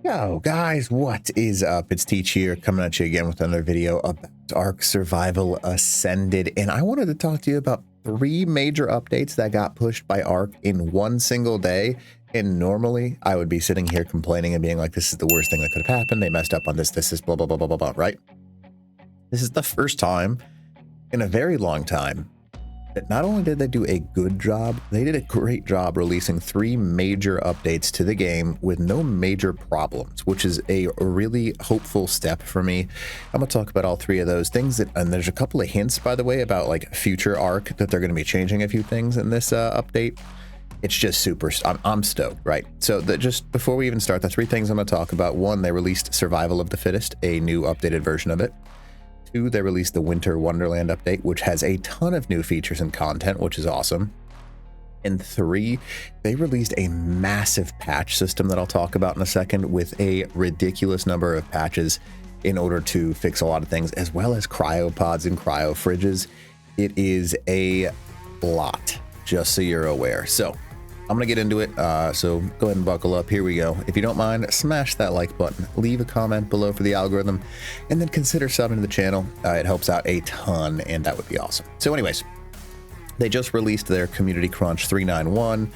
Yo guys, what is up? It's Teach here, coming at you again with another video about Ark Survival Ascended, and I wanted to talk to you about 3 major updates that got pushed by Ark in one single day. And normally I would be sitting here complaining and being like, this is the worst thing that could have happened. They messed up on this is blah blah blah blah blah blah, right? This is the first time in a very long time that not only did they do a good job, they did a great job releasing 3 major updates to the game with no major problems, which is a really hopeful step for me. I'm gonna talk about all 3 of those things, and there's a couple of hints, by the way, about like future Ark that they're going to be changing a few things in this update. It's just super, I'm stoked, right? So just before we even start, the 3 things I'm going to talk about: 1, they released Survival of the Fittest, a new updated version of it. 2, they released the Winter Wonderland update, which has a ton of new features and content, which is awesome. And 3, they released a massive patch system that I'll talk about in a second, with a ridiculous number of patches in order to fix a lot of things, as well as cryopods and cryo fridges. It is a lot, just so you're aware. So I'm gonna get into it, so go ahead and buckle up. Here we go. If you don't mind, smash that like button, leave a comment below for the algorithm, and then consider subbing to the channel. It helps out a ton, and that would be awesome. So anyways, they just released their Community Crunch 391.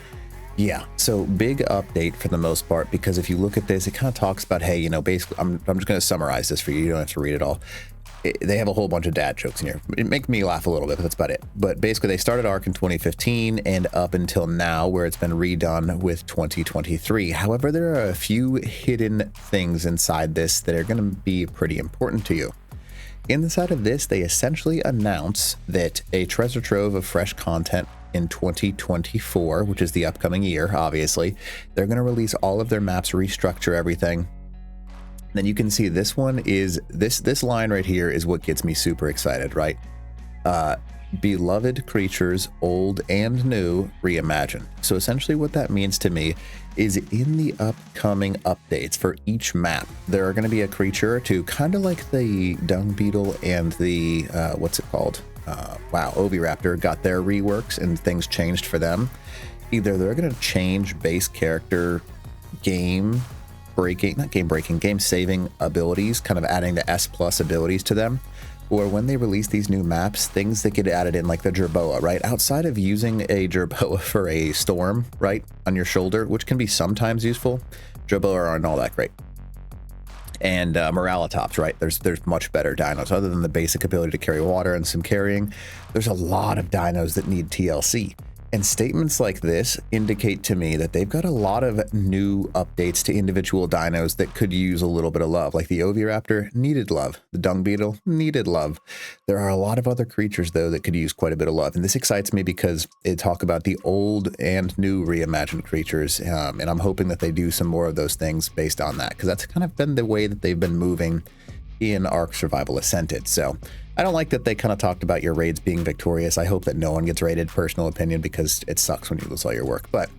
Yeah, so big update for the most part, because if you look at this, it kind of talks about, hey, you know, basically, I'm just going to summarize this for you. You don't have to read it all. They have a whole bunch of dad jokes in here. It makes me laugh a little bit, but that's about it. But basically, they started Ark in 2015 and up until now, where it's been redone with 2023. However, there are a few hidden things inside this that are going to be pretty important to you. Inside of this, they essentially announce that a treasure trove of fresh content in 2024, which is the upcoming year, obviously, they're going to release all of their maps, restructure everything. Then you can see this one is this line right here is what gets me super excited, right? Beloved creatures, old and new, reimagined. So essentially what that means to me is, in the upcoming updates for each map, there are going to be a creature or two, kind of like the dung beetle and the what's it called? Wow, Oviraptor got their reworks and things changed for them. Either they're going to change base character game saving abilities, kind of adding the S+ abilities to them, or when they release these new maps, things that get added in, like the Jerboa, right? Outside of using a Jerboa for a storm, right, on your shoulder, which can be sometimes useful, Jerboa aren't all that great. And Moralitops, right? There's much better dinos. Other than the basic ability to carry water and some carrying, there's a lot of dinos that need TLC. And statements like this indicate to me that they've got a lot of new updates to individual dinos that could use a little bit of love. Like the Oviraptor needed love. The dung beetle needed love. There are a lot of other creatures, though, that could use quite a bit of love. And this excites me because they talk about the old and new reimagined creatures. And I'm hoping that they do some more of those things based on that, because that's kind of been the way that they've been moving in Ark Survival Ascended. So I don't like that they kind of talked about your raids being victorious. I hope that no one gets raided, personal opinion, because it sucks when you lose all your work. But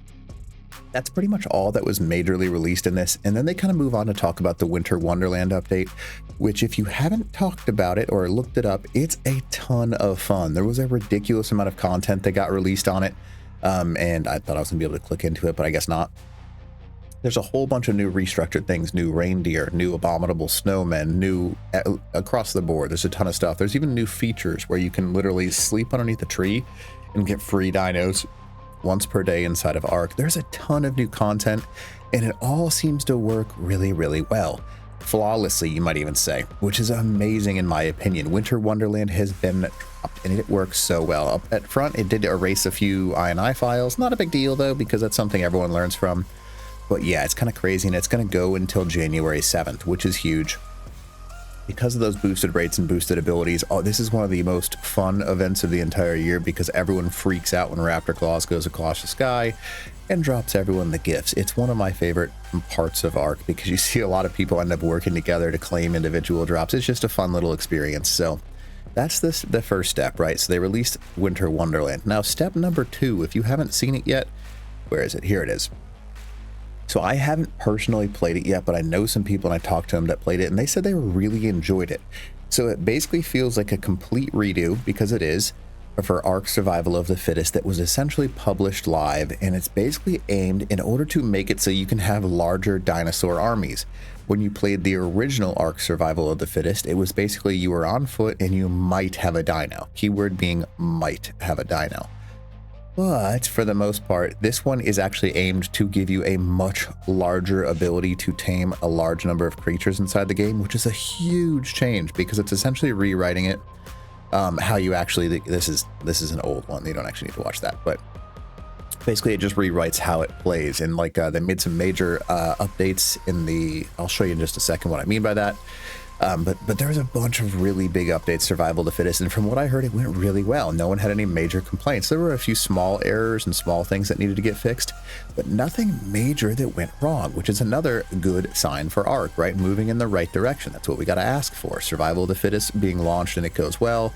that's pretty much all that was majorly released in this. And then they kind of move on to talk about the Winter Wonderland update, which, if you haven't talked about it or looked it up, it's a ton of fun. There was a ridiculous amount of content that got released on it. And I thought I was gonna be able to click into it, but I guess not. There's a whole bunch of new restructured things, new reindeer, new abominable snowmen, new across the board. There's a ton of stuff. There's even new features where you can literally sleep underneath a tree and get free dinos once per day inside of Ark. There's a ton of new content, and it all seems to work really, really well. Flawlessly, you might even say, which is amazing in my opinion. Winter Wonderland has been dropped, and it works so well. Up at front, it did erase a few INI files. Not a big deal, though, because that's something everyone learns from. But yeah, it's kind of crazy, and it's going to go until January 7th, which is huge. Because of those boosted rates and boosted abilities, this is one of the most fun events of the entire year, because everyone freaks out when Raptor Claws goes across the sky and drops everyone the gifts. It's one of my favorite parts of Ark, because you see a lot of people end up working together to claim individual drops. It's just a fun little experience. So that's the first step, right? So they released Winter Wonderland. Now, step number 2, if you haven't seen it yet, where is it? Here it is. So I haven't personally played it yet, but I know some people, and I talked to them that played it, and they said they really enjoyed it. So it basically feels like a complete redo, because it is, for Ark Survival of the Fittest that was essentially published live, and it's basically aimed in order to make it so you can have larger dinosaur armies. When you played the original Ark Survival of the Fittest, it was basically you were on foot and you might have a dino. Keyword being might have a dino. But for the most part, this one is actually aimed to give you a much larger ability to tame a large number of creatures inside the game, which is a huge change because it's essentially rewriting it. How you actually, this is an old one. You don't actually need to watch that, but basically it just rewrites how it plays. And like they made some major updates in the, I'll show you in just a second what I mean by that. But there was a bunch of really big updates, Survival of the Fittest, and from what I heard, it went really well. No one had any major complaints. There were a few small errors and small things that needed to get fixed, but nothing major that went wrong, which is another good sign for Ark, right? Moving in the right direction. That's what we got to ask for. Survival of the Fittest being launched and it goes well.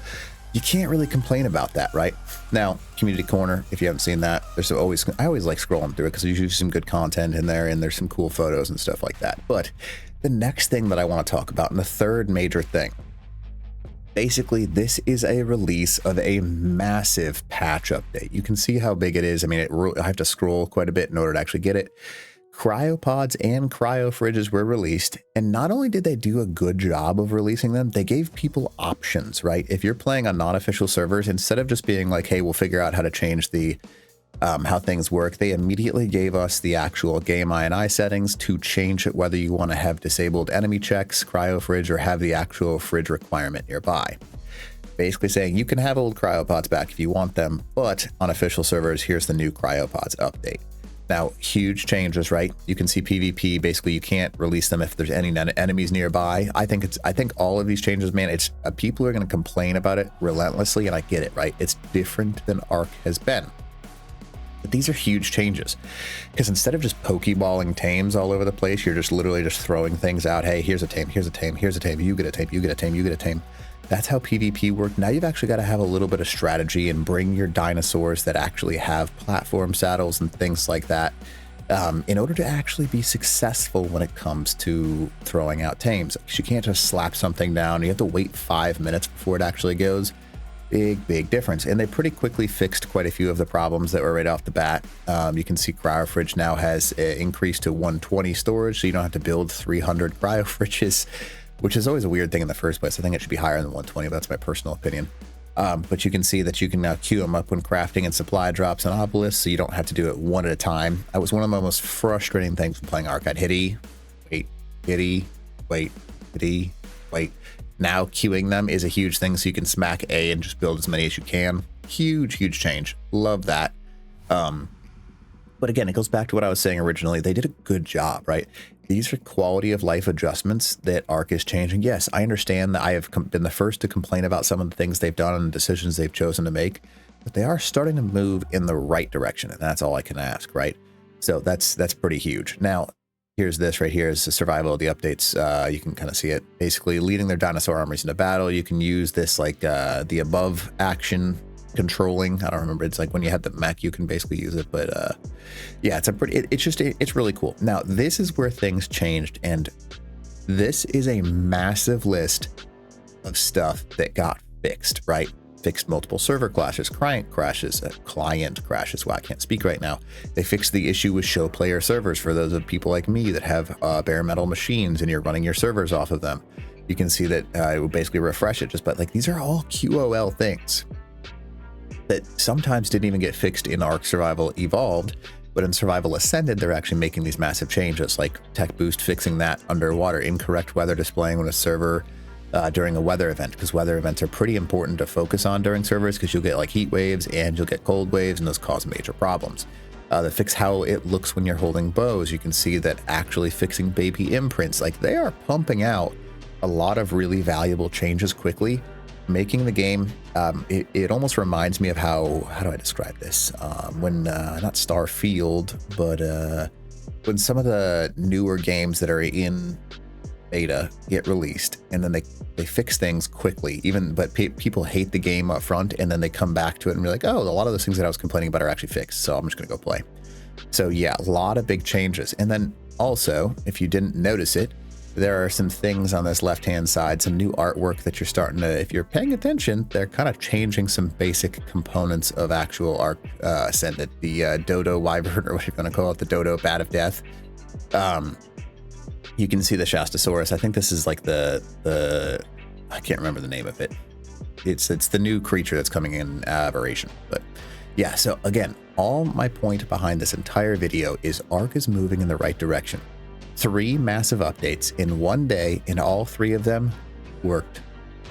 You can't really complain about that, right? Now, Community Corner, if you haven't seen that, there's always, I always like scrolling through it because there's usually some good content in there and there's some cool photos and stuff like that. But the next thing that I want to talk about, and the third major thing, basically this is a release of a massive patch update. You can see how big it is. I mean, I have to scroll quite a bit in order to actually get it. Cryopods and cryo fridges were released, and not only did they do a good job of releasing them, they gave people options, right? If you're playing on non-official servers, instead of just being like, hey, we'll figure out how to change the how things work, they immediately gave us the actual game INI settings to change it, whether you want to have disabled enemy checks, cryo fridge, or have the actual fridge requirement nearby. Basically saying you can have old cryopods back if you want them, but on official servers, here's the new cryopods update. Now, huge changes, right? You can see PvP, basically you can't release them if there's any enemies nearby. I think all of these changes, man, it's people are going to complain about it relentlessly, and I get it, right? It's different than Ark has been. But these are huge changes because instead of just pokeballing tames all over the place, you're just literally just throwing things out. Hey, here's a tame, here's a tame, here's a tame, you get a tame, you get a tame, you get a tame. That's how PvP worked. Now you've actually got to have a little bit of strategy and bring your dinosaurs that actually have platform saddles and things like that in order to actually be successful when it comes to throwing out tames. You can't just slap something down. You have to wait 5 minutes before it actually goes. Big difference. And they pretty quickly fixed quite a few of the problems that were right off the bat. You can see cryo fridge now has increased to 120 storage, so you don't have to build 300 cryo fridges, which is always a weird thing in the first place. I think it should be higher than 120, but that's my personal opinion. But you can see that you can now queue them up when crafting and supply drops and obelisks, so you don't have to do it one at a time. That was one of my most frustrating things when playing Ark. I'd hit E, wait, hit E, wait, hit E, wait. Now queuing them is a huge thing, so you can smack A and just build as many as you can. Huge change. Love that. But again, it goes back to what I was saying originally. They did a good job, right? These are quality of life adjustments that Ark is changing. Yes, I understand that I have been the first to complain about some of the things they've done and the decisions they've chosen to make, but they are starting to move in the right direction, and that's all I can ask, right? So that's pretty huge. Now, here's this right here is the survival of the updates. You can kind of see it. Basically, leading their dinosaur armies into battle. You can use this like the above action controlling. I don't remember. It's like when you have the mech, you can basically use it. But yeah, it's really cool. Now, this is where things changed, and this is a massive list of stuff that got fixed, right? Fixed multiple server crashes, client crashes. Wow, I can't speak right now. They fixed the issue with show player servers for those of people like me that have bare metal machines and you're running your servers off of them. You can see that it will basically refresh it. But like these are all QOL things that sometimes didn't even get fixed in Ark Survival Evolved, but in Survival Ascended, they're actually making these massive changes, like Tech Boost fixing that underwater, incorrect weather displaying on a server during a weather event, because weather events are pretty important to focus on during servers because you'll get like heat waves and you'll get cold waves, and those cause major problems. They fix how it looks when you're holding bows. You can see that actually fixing baby imprints, like they are pumping out a lot of really valuable changes quickly, making the game, it almost reminds me of how do I describe this? When, not Starfield, but when some of the newer games that are in beta get released, and then they fix things quickly, but people hate the game up front, and then they come back to it and be like, oh, a lot of those things that I was complaining about are actually fixed, so I'm just gonna go play. So yeah, a lot of big changes. And then also, if you didn't notice it, there are some things on this left-hand side, some new artwork that you're starting to, if you're paying attention, they're kind of changing some basic components of actual Ark Ascendant. The Dodo Wyvern, or what you're going to call it, the Dodo Bat of Death. You can see the Shastasaurus. I think this is like the I can't remember the name of it. It's the new creature that's coming in Aberration. But yeah, so again, all my point behind this entire video is Ark is moving in the right direction. 3 massive updates in one day, and all 3 of them worked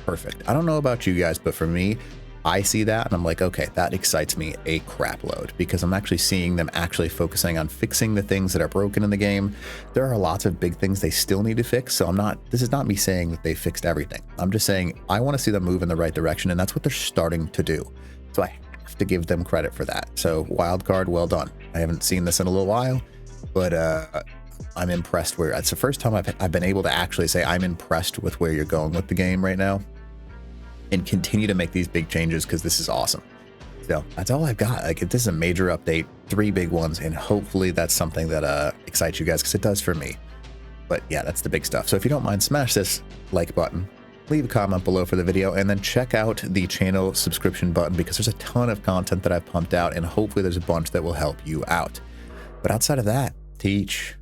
perfect. I don't know about you guys, but for me, I see that and I'm like, okay, that excites me a crap load, because I'm actually seeing them actually focusing on fixing the things that are broken in the game. There are lots of big things they still need to fix, so this is not me saying that they fixed everything. I'm just saying I want to see them move in the right direction, and that's what they're starting to do. So I have to give them credit for that. So Wildcard, well done. I haven't seen this in a little while, but I'm impressed where it's the first time I've been able to actually say I'm impressed with where you're going with the game right now, and continue to make these big changes, because this is awesome. So that's all I've got. Like, this is a major update, 3 big ones, and hopefully that's something that excites you guys, because it does for me. But yeah, that's the big stuff. So if you don't mind, smash this like button, leave a comment below for the video, and then check out the channel subscription button, because there's a ton of content that I've pumped out, and hopefully there's a bunch that will help you out. But outside of that, teach.